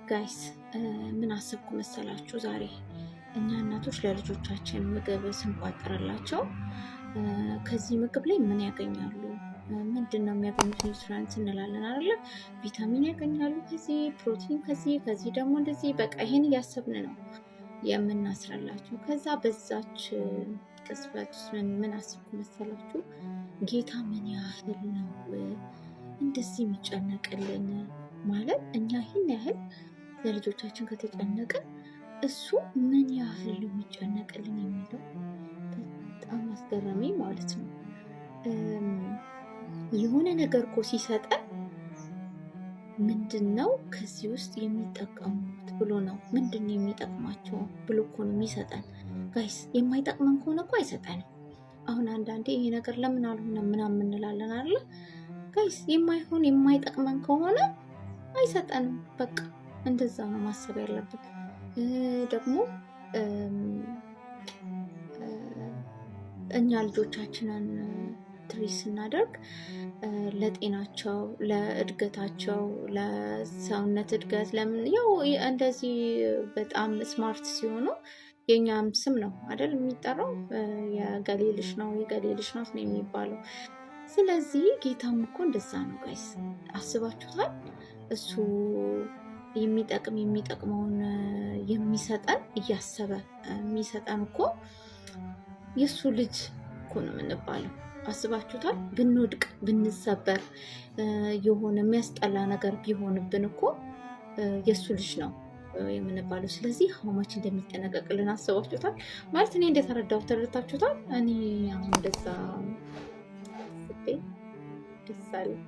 ጋይስ ምን አሰብኩ መሰላችሁ? ዛሬ እኛ እናቶች ለልጆቻችን ምግብ ስንቋጥርላቸው ከዚህ ምግብ ላይ ምን ያገኛሉ? ምንድን ነው የሚያገኙት ኒውትሪንት እንላለን አይደለ? ቪታሚን ያገኛሉ ከዚህ፣ ፕሮቲን ከዚህ ደግሞ እንደዚህ። በቃ ይሄን እያሰብን ነው የምናስረላቸው። ከዛ በዛች ቅጽበት ምን አሰብኩ መሰላችሁ? ጌታ ምን ያህል ነው እንደዚህ የሚጨነቅልን? ማለት እኛ ይህን ያህል ለልጆቻችን ከተጨነቅን እሱ ምን ያህል ነው የሚጨነቅልን የሚለው በጣም አስገራሚ ማለት ነው። የሆነ ነገር እኮ ሲሰጠን ምንድን ነው ከዚህ ውስጥ የሚጠቀሙት ብሎ ነው፣ ምንድን ነው የሚጠቅማቸው ብሎ እኮ ነው የሚሰጠን። ጋይስ የማይጠቅመን ከሆነ እኮ አይሰጠንም። አሁን አንዳንዴ ይሄ ነገር ለምን አልሆነ ምናምን እንላለን አለ ጋይስ። የማይሆን የማይጠቅመን ከሆነ አይሰጠንም። በቃ እንደዛ ነው ማሰብ ያለብን። ደግሞ እኛ ልጆቻችንን ትሪት ስናደርግ ለጤናቸው፣ ለእድገታቸው፣ ለሰውነት እድገት ለምን ያው እንደዚህ በጣም ስማርት ሲሆኑ የኛም ስም ነው አይደል የሚጠራው፣ የገሌ ልጅ ነው የገሌ ልጅ ናት ነው የሚባለው። ስለዚህ ጌታም እኮ እንደዛ ነው ጋይስ። አስባችሁታል? እሱ የሚጠቅመውን የሚሰጠን እያሰበ የሚሰጠን እኮ የእሱ ልጅ እኮ ነው የምንባለው። አስባችሁታል? ብንወድቅ ብንሰበር የሆነ የሚያስጠላ ነገር ቢሆንብን እኮ የእሱ ልጅ ነው የምንባለው። ስለዚህ ሀውማች እንደሚጠነቀቅልን አስባችሁታል? ማለት እኔ እንደተረዳሁ ተረድታችሁታል? እኔ አሁን እንደዛ ደስ አለኝ።